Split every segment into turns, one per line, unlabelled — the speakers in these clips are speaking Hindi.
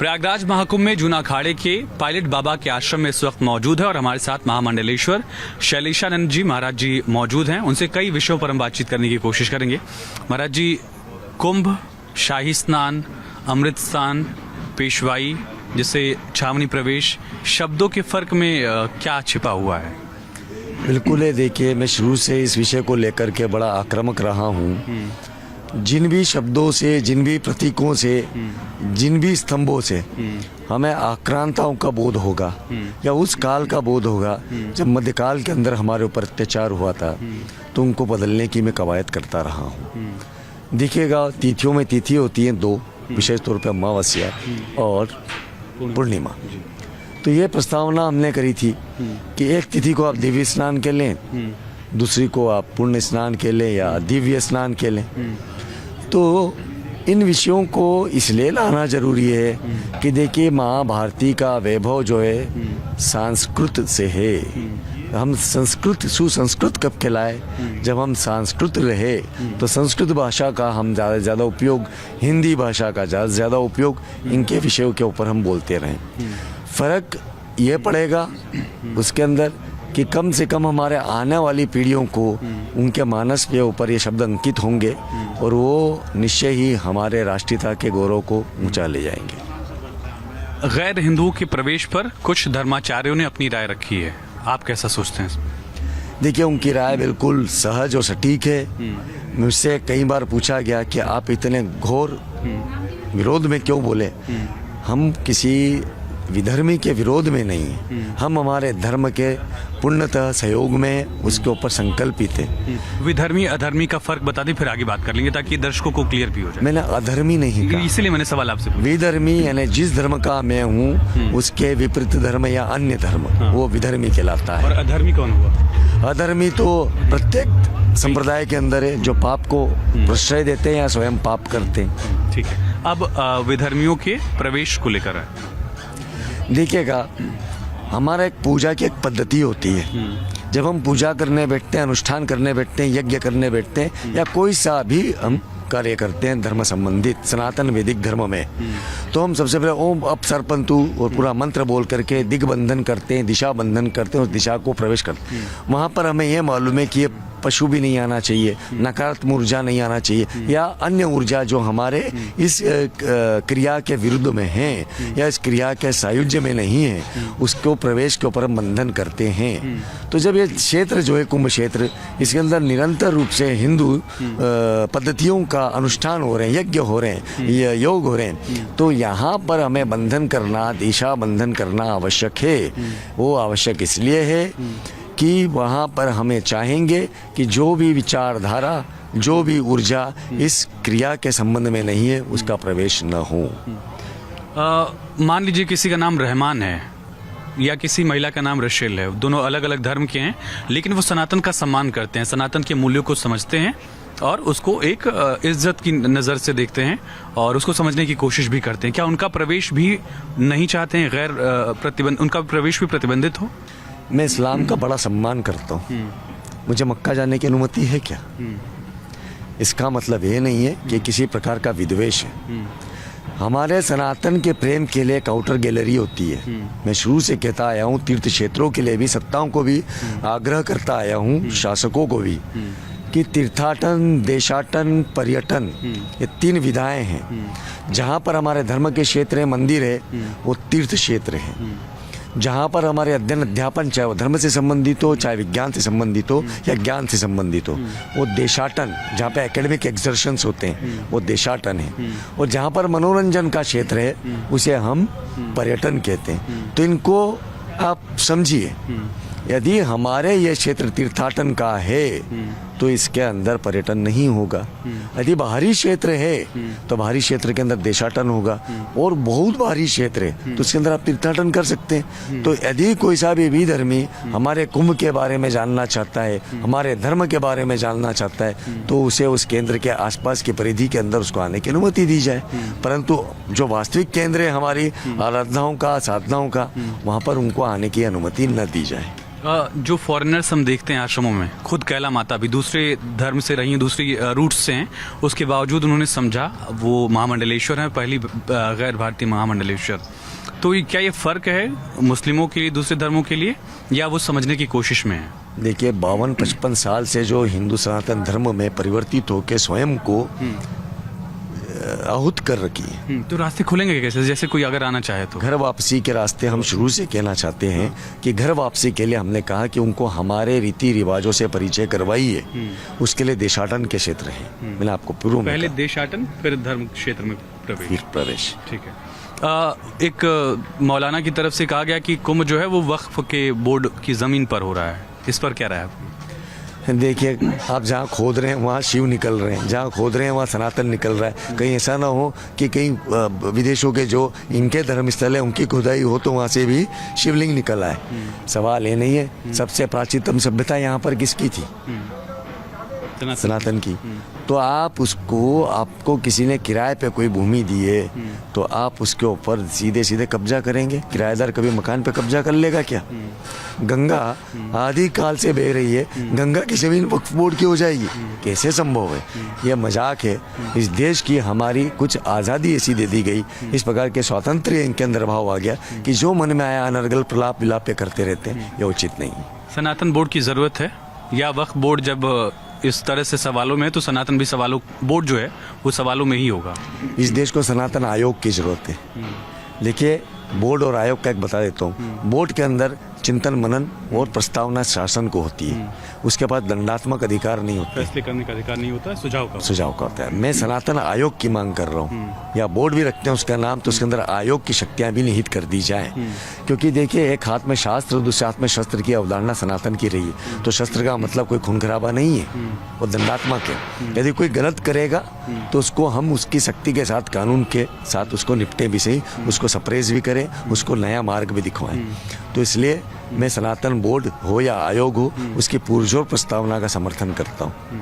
प्रयागराज महाकुंभ में जूना अखाड़े के पायलट बाबा के आश्रम में इस वक्त मौजूद है और हमारे साथ महामंडलेश्वर शैलेशानंद जी महाराज जी मौजूद हैं। उनसे कई विषयों पर हम बातचीत करने की कोशिश करेंगे। महाराज जी, कुंभ, शाही स्नान, अमृत स्नान, पेशवाई जैसे छावनी प्रवेश, शब्दों के फर्क में क्या छिपा हुआ है?
बिल्कुल है। देखिए, मैं शुरू से इस विषय को लेकर के बड़ा आक्रामक रहा हूँ। जिन भी शब्दों से, जिन भी प्रतीकों से, जिन भी स्तंभों से हमें आक्रांताओं का बोध होगा या उस काल का बोध होगा जब मध्यकाल के अंदर हमारे ऊपर अत्याचार हुआ था, तो उनको बदलने की मैं कवायद करता रहा हूँ। देखिएगा, तिथियों में तिथि होती हैं दो, विशेष तौर पर अमावस्या और पूर्णिमा। तो ये प्रस्तावना हमने करी थी कि एक तिथि को आप दिव्य स्नान के लें, दूसरी को आप पुण्य स्नान के लें या दिव्य स्नान के लें। तो इन विषयों को इसलिए लाना जरूरी है कि देखिए, महाभारती का वैभव जो है संस्कृत से है। हम संस्कृत सुसंस्कृत कब कहलाए? जब हम संस्कृत रहे तो संस्कृत भाषा का हम ज़्यादा से ज़्यादा उपयोग, हिंदी भाषा का ज़्यादा से ज़्यादा उपयोग इनके विषयों के ऊपर हम बोलते रहें। फ़र्क ये पड़ेगा उसके अंदर कि कम से कम हमारे आने वाली पीढ़ियों को उनके मानस के ऊपर ये शब्द अंकित होंगे और वो निश्चय ही हमारे राष्ट्रीयता के गौरव को ऊंचा ले जाएंगे।
गैर हिंदुओं के प्रवेश पर कुछ धर्माचार्यों ने अपनी राय रखी है, आप कैसा सोचते हैं?
देखिए, उनकी राय बिल्कुल सहज और सटीक है। मुझसे कई बार पूछा गया कि आप इतने घोर विरोध में क्यों बोले। हम किसी विधर्मी के विरोध में नहीं है, हम हमारे धर्म के पूर्णतः सहयोग में उसके ऊपर संकल्पित है।
विधर्मी अधर्मी का फर्क बता दें, फिर आगे बात कर लेंगे ताकि दर्शकों को क्लियर भी हो जाए।
मैंने अधर्मी नहीं कहा,
इसलिए मैंने सवाल आपसे पूछा।
विधर्मी यानी जिस धर्म का मैं हूँ उसके विपरीत धर्म या अन्य धर्म, वो विधर्मी कहलाता है।
और अधर्मी कौन हुआ?
अधर्मी तो प्रत्येक संप्रदाय के अंदर है जो पाप को प्रश्रय देते हैं या स्वयं पाप करते हैं।
ठीक है, अब विधर्मियों के प्रवेश को लेकर है।
देखिएगा, हमारा एक पूजा की एक पद्धति होती है। जब हम पूजा करने बैठते हैं, अनुष्ठान करने बैठते हैं, यज्ञ करने बैठते हैं या कोई सा भी हम कार्य करते हैं धर्म संबंधित सनातन वैदिक धर्म में, तो हम सबसे पहले ओम अपसर्पंतु और पूरा मंत्र बोल करके दिग्बंधन करते हैं, दिशा बंधन करते हैं, उस दिशा को प्रवेश करते हैं। वहाँ पर हमें यह मालूम है कि ये पशु भी नहीं आना चाहिए, नकारात्मक ऊर्जा नहीं आना चाहिए या अन्य ऊर्जा जो हमारे इस क्रिया के विरुद्ध में है या इस क्रिया के सायुज्य में नहीं है, उसको प्रवेश के ऊपर बंधन करते हैं। तो जब ये क्षेत्र जो है कुंभ क्षेत्र, इसके अंदर निरंतर रूप से हिंदू पद्धतियों का अनुष्ठान हो रहे हैं, यज्ञ हो रहे हैं, योग हो रहे हैं, तो यहाँ पर हमें बंधन करना, दिशा बंधन करना आवश्यक है। वो आवश्यक इसलिए है कि वहाँ पर हमें चाहेंगे कि जो भी विचारधारा, जो भी ऊर्जा इस क्रिया के संबंध में नहीं है, उसका प्रवेश न हो।
मान लीजिए किसी का नाम रहमान है या किसी महिला का नाम रशेल है, दोनों अलग अलग धर्म के हैं, लेकिन वो सनातन का सम्मान करते हैं, सनातन के मूल्यों को समझते हैं और उसको एक इज्जत की नज़र से देखते हैं और उसको समझने की कोशिश भी करते हैं। क्या उनका प्रवेश भी नहीं चाहते हैं? उनका प्रवेश भी प्रतिबंधित हो?
मैं इस्लाम का बड़ा सम्मान करता हूँ। मुझे मक्का जाने की अनुमति है क्या? इसका मतलब ये नहीं है कि किसी प्रकार का विद्वेष है। हमारे सनातन के प्रेम के लिए एक आउटर गैलरी होती है। मैं शुरू से कहता आया हूँ, तीर्थ क्षेत्रों के लिए भी, सत्ताओं को भी आग्रह करता आया हूँ, शासकों को भी, कि तीर्थाटन, देशाटन, पर्यटन, ये तीन विधाएं हैं। जहाँ पर हमारे धर्म के क्षेत्र है, मंदिर है, वो तीर्थ क्षेत्र है। जहाँ पर हमारे अध्ययन अध्यापन, चाहे वो धर्म से संबंधित हो, चाहे विज्ञान से संबंधित हो या ज्ञान से संबंधित हो, वो देशाटन, जहाँ पे एकेडमिक एक्सर्शंस होते हैं, वो देशाटन है। और जहाँ पर मनोरंजन का क्षेत्र है, उसे हम पर्यटन कहते हैं। तो इनको आप समझिए, यदि हमारे ये क्षेत्र तीर्थाटन का है तो इसके अंदर पर्यटन नहीं होगा। यदि बाहरी क्षेत्र है तो बाहरी क्षेत्र के अंदर देशाटन होगा, और बहुत बाहरी क्षेत्र है तो उसके अंदर आप तीर्थाटन कर सकते हैं। तो यदि कोई सा भी विधर्मी हमारे कुंभ के बारे में जानना चाहता है, हमारे धर्म के बारे में जानना चाहता है, तो उसे उस केंद्र के आसपास की परिधि के अंदर उसको आने की अनुमति दी जाए। परंतु जो वास्तविक केंद्र है हमारी आराधनाओं का, साधनाओं का, वहाँ पर उनको आने की अनुमति न दी जाए।
जो फॉरेनर्स हम देखते हैं आश्रमों में, खुद कैला माता भी दूसरे धर्म से रही हैं, दूसरी रूट्स से हैं, उसके बावजूद उन्होंने समझा वो महामंडलेश्वर हैं, पहली गैर भारतीय महामंडलेश्वर। तो क्या ये फ़र्क है मुस्लिमों के लिए दूसरे धर्मों के लिए, या वो समझने की कोशिश में है?
देखिए 52-55 साल से जो हिंदू सनातन धर्म में परिवर्तित होकर स्वयं को आहूत कर रखी है,
तो रास्ते खुलेंगे कैसे, जैसे कोई अगर आना चाहे तो?
घर वापसी के रास्ते हम शुरू से कहना चाहते हैं कि घर वापसी के लिए हमने कहा कि उनको हमारे रीति रिवाजों से परिचय करवाइए। उसके लिए देशाटन के क्षेत्र है, मैंने आपको पूर्व में
पहले
कहा।
देशाटन, फिर धर्म क्षेत्र में प्रवेश।
फिर प्रवेश।
ठीक है। एक मौलाना की तरफ से कहा गया कि कुंभ जो है वो वक्फ के बोर्ड की ज़मीन पर हो रहा है, इस पर क्या राय है आपकी?
देखिए, आप जहाँ खोद रहे हैं वहाँ शिव निकल रहे हैं, जहाँ खोद रहे हैं वहाँ सनातन निकल रहा है। कहीं ऐसा ना हो कि कहीं विदेशों के जो इनके धर्म स्थल है उनकी खुदाई हो तो वहाँ से भी शिवलिंग निकल आए। सवाल ये नहीं है, सबसे प्राचीनतम सभ्यता यहाँ पर किसकी थी? सनातन की। तो आप उसको, आपको किसी ने किराए पे कोई भूमि दी है तो आप उसके ऊपर सीधे सीधे कब्जा करेंगे? किराएदार कभी मकान पे कब्जा कर लेगा क्या? गंगा आदि काल से बह रही है, गंगा की जमीन वक्फ बोर्ड की हो जाएगी? कैसे संभव है? यह मजाक है। इस देश की हमारी कुछ आज़ादी ऐसी दे दी गई, इस प्रकार के स्वातंत्र्य इनके अंदर भाव आ गया कि जो मन में आया अनर्गल प्रलाप विलाप पे करते रहते हैं, यह उचित नहीं है।
सनातन बोर्ड की ज़रूरत है, या वक्फ बोर्ड जब इस तरह से सवालों में है तो सनातन भी सवालों, बोर्ड जो है वो सवालों में ही होगा?
इस देश को सनातन आयोग की जरूरत है। देखिए, बोर्ड और आयोग का एक बता देता हूँ। बोर्ड के अंदर चिंतन मनन और प्रस्तावना शासन को होती है, उसके पास दंडात्मक अधिकार नहीं होता,
फैसले करने का अधिकार नहीं होता, सुझाव का
होता है। मैं सनातन आयोग की मांग कर रहा हूँ, या बोर्ड भी रखते हैं उसका नाम, तो उसके अंदर आयोग की शक्तियाँ भी निहित कर दी जाए। क्योंकि देखिए, एक हाथ में शास्त्र, दूसरे हाथ में शस्त्र की अवधारणा सनातन की रही है। तो शस्त्र का मतलब कोई खून खराबा नहीं है, वो दंडात्मक है। यदि कोई गलत करेगा तो उसको हम उसकी शक्ति के साथ, कानून के साथ उसको निपटे भी सही, उसको सप्रेस भी करें, उसको नया मार्ग भी दिखवाएं। तो इसलिए मैं सनातन बोर्ड हो या आयोग हो, उसकी पुरजोर प्रस्तावना का समर्थन करता हूँ,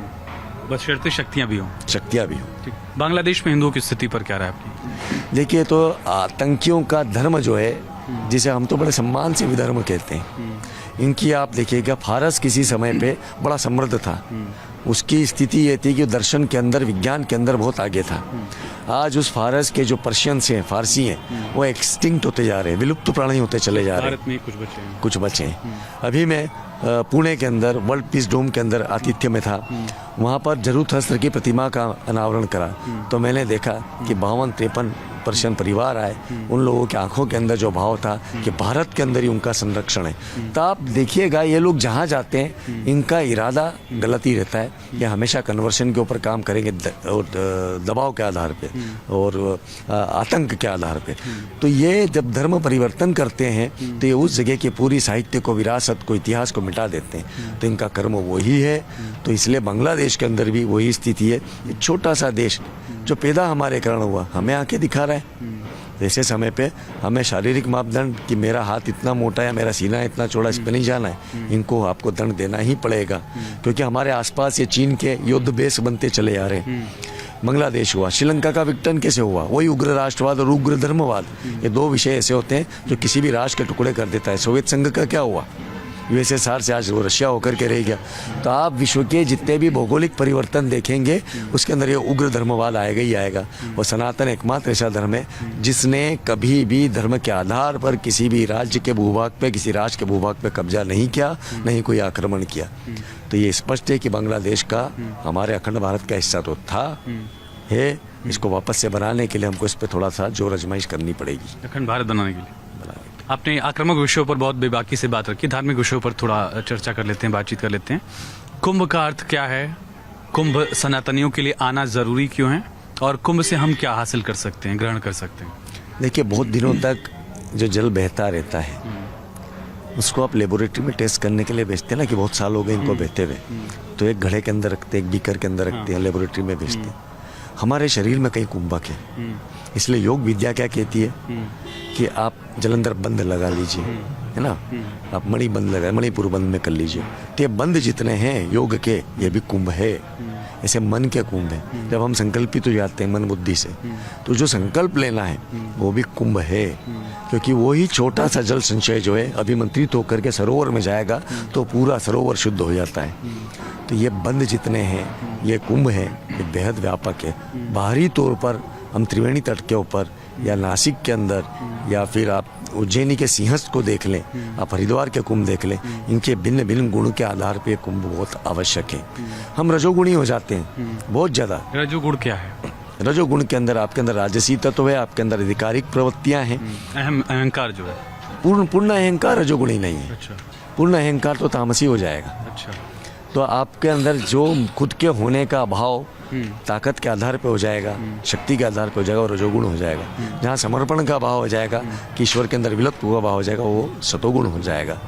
बशर्ते शक्तियाँ भी हों।
शक्तियाँ भी हों।
बांग्लादेश में हिंदुओं की स्थिति पर क्या राय है आपकी?
देखिए, तो आतंकियों का धर्म जो है, जिसे हम तो बड़े सम्मान से विधर्म कहते हैं, इनकी आप देखिएगा, फारस किसी समय पे बड़ा समृद्ध था। उसकी स्थिति ये थी कि दर्शन के अंदर, विज्ञान के अंदर बहुत आगे था। आज उस फारस के जो पर्शियंस हैं, फारसी हैं, वो एक्सटिंक्ट होते जा रहे हैं, विलुप्त प्राणी होते चले जा रहे हैं।
भारत में कुछ बचे हैं।
अभी मैं पुणे के अंदर वर्ल्ड पीस डोम के अंदर आतिथ्य में था, वहाँ पर जरूथस्त्र की प्रतिमा का अनावरण करा, तो मैंने देखा कि 52-53 पर्शियन परिवार आए। उन लोगों की आंखों के अंदर जो भाव था कि भारत के अंदर ही उनका संरक्षण है। तो आप देखिएगा, ये लोग जहाँ जाते हैं इनका इरादा गलत ही रहता है। ये हमेशा कन्वर्शन के ऊपर काम करेंगे, और दबाव के आधार पे और आतंक के आधार पे। तो ये जब धर्म परिवर्तन करते हैं तो ये उस जगह की पूरी साहित्य को, विरासत को, इतिहास को मिटा देते हैं। तो इनका कर्म वही है। तो इसलिए बांग्लादेश के अंदर भी वही स्थिति है। एक छोटा सा देश जो पैदा हमारे कारण हुआ, हमें आके दिखा रहा है। ऐसे समय पे हमें शारीरिक मापदंड कि मेरा हाथ इतना मोटा है, मेरा सीना इतना चौड़ा, इस पे नहीं जाना है। इनको आपको दंड देना ही पड़ेगा, क्योंकि हमारे आसपास ये चीन के युद्ध बेस बनते चले जा रहे हैं। बांग्लादेश हुआ, श्रीलंका का विघटन कैसे हुआ? वही उग्र राष्ट्रवाद और उग्र धर्मवाद, ये दो विषय ऐसे होते हैं जो किसी भी राष्ट्र के टुकड़े कर देता है। सोवियत संघ का क्या हुआ? यूएसएसआर से आज वो रशिया होकर के रह गया। तो आप विश्व के जितने भी भौगोलिक परिवर्तन देखेंगे, उसके अंदर ये उग्र धर्मवाद आएगा ही आएगा। और सनातन एकमात्र ऐसा धर्म है जिसने कभी भी धर्म के आधार पर किसी भी राज्य के भूभाग पे, किसी राष्ट्र के भूभाग पे कब्जा नहीं किया, नहीं कोई आक्रमण किया। तो ये स्पष्ट है कि बांग्लादेश का हमारे अखंड भारत का हिस्सा तो था, है। इसको वापस से बनाने के लिए हमको इस पर थोड़ा सा जोर आजमाइश करनी पड़ेगी,
अखंड भारत बनाने के लिए। आपने आक्रामक विषयों पर बहुत बेबाकी से बात रखी, धार्मिक विषयों पर थोड़ा चर्चा कर लेते हैं, बातचीत कर लेते हैं। कुंभ का अर्थ क्या है? कुंभ सनातनियों के लिए आना ज़रूरी क्यों है? और कुंभ से हम क्या हासिल कर सकते हैं, ग्रहण कर सकते हैं?
देखिए, बहुत दिनों तक जो जल बहता रहता है, उसको आप लेबोरेटरी में टेस्ट करने के लिए भेजते हैं ना, कि बहुत साल हो गए इनको बहते हुए, तो एक घड़े के अंदर रखते हैं, एक बीकर के अंदर रखते हैं, लेबोरेटरी में भेजते हैं। हमारे शरीर में कई कुंभक है। इसलिए योग विद्या क्या कहती है कि आप जलंधर बंद लगा लीजिए, है ना, आप मणि बंद लगा, मणिपुर बंद में कर लीजिए। तो ये बंद जितने हैं योग के, ये भी कुंभ है। ऐसे मन के कुंभ है। जब हम संकल्पित हो जाते हैं मन बुद्धि से, तो जो संकल्प लेना है वो भी कुंभ है, क्योंकि वही छोटा सा जल संचय जो है अभिमंत्रित होकर के सरोवर में जाएगा तो पूरा सरोवर शुद्ध हो जाता है। तो ये बंद जितने हैं, ये कुंभ है, ये बेहद व्यापक है। बाहरी तौर पर हम त्रिवेणी तट के ऊपर या नासिक के अंदर या फिर आप उज्जैनी के सिंहस्थ को देख लें, आप हरिद्वार के कुंभ देख लें, इनके भिन्न भिन्न गुणों के आधार पे कुंभ बहुत आवश्यक है। हम रजोगुणी हो जाते हैं बहुत ज़्यादा।
रजोगुण क्या है?
रजोगुण के अंदर आपके अंदर राजसी तत्व है, आपके अंदर आधिकारिक प्रवृत्तियाँ हैं।
अहंकार जो है,
पूर्ण अहंकार रजोगुणी नहीं है।
अच्छा
पूर्ण अहंकार तो तामसी हो जाएगा।
अच्छा।
तो आपके अंदर जो खुद के होने का भाव ताकत के आधार पे हो जाएगा, शक्ति के आधार पे हो जाएगा, वो रजोगुण हो जाएगा। जहाँ समर्पण का भाव हो जाएगा, कि ईश्वर के अंदर विलुप्त हुआ भाव हो जाएगा, वो सतोगुण हो जाएगा।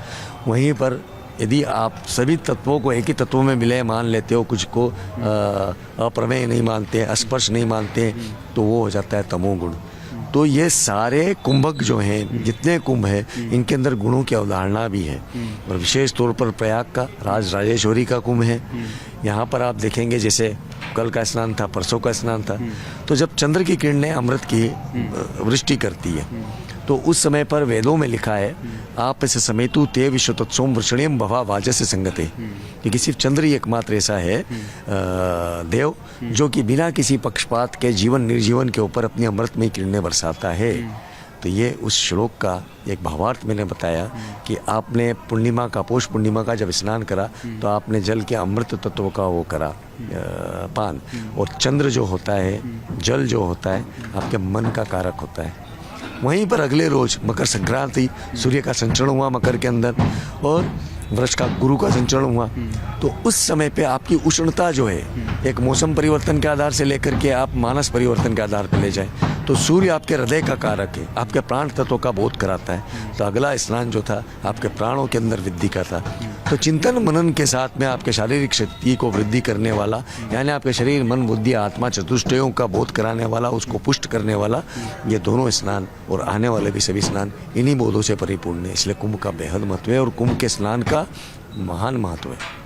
वहीं पर यदि आप सभी तत्वों को एक ही तत्वों में मिले मान लेते हो, कुछ को अप्रमेय नहीं मानते, स्पर्श नहीं मानते, तो वो हो जाता है तमोगुण। तो ये सारे कुंभक जो हैं, जितने कुंभ हैं, इनके अंदर गुणों की अवधारणा भी है। और विशेष तौर पर प्रयाग का राजेश्वरी का कुंभ है। यहाँ पर आप देखेंगे जैसे कल का स्नान था, परसों का स्नान था, तो जब चंद्र की किरणें अमृत की वृष्टि करती है, तो उस समय पर वेदों में लिखा है आप इस समेतु ते विश्व तत्सोम वृषणीयम भवा वाजस्य संगते, क्योंकि सिर्फ चंद्र ही एकमात्र ऐसा है देव जो कि बिना किसी पक्षपात के जीवन निर्जीवन के ऊपर अपनी अमृतमय किरणें बरसाता है। तो ये उस श्लोक का एक भावार्थ मैंने बताया कि आपने पूर्णिमा का, पौष पूर्णिमा का जब स्नान करा तो आपने जल के अमृत तत्व का वो करा पान, और चंद्र जो होता है, जल जो होता है, आपके मन का कारक होता है। वहीं पर अगले रोज मकर संक्रांति, सूर्य का संचरण हुआ मकर के अंदर और वृष का गुरु का संचरण हुआ, तो उस समय पे आपकी उष्णता जो है, एक मौसम परिवर्तन के आधार से लेकर के आप मानस परिवर्तन के आधार पर ले जाएं, तो सूर्य आपके हृदय का कारक है, आपके प्राण तत्व का बोध कराता है। तो अगला स्नान जो था आपके प्राणों के अंदर वृद्धि का था। तो चिंतन मनन के साथ में आपके शारीरिक शक्ति को वृद्धि करने वाला, यानी आपके शरीर मन बुद्धि आत्मा चतुष्टयों का बोध कराने वाला, उसको पुष्ट करने वाला, ये दोनों स्नान और आने वाले भी सभी स्नान इन्हीं बोधों से परिपूर्ण है। इसलिए कुंभ का बेहद महत्व है और कुंभ के स्नान का महान महत्व है।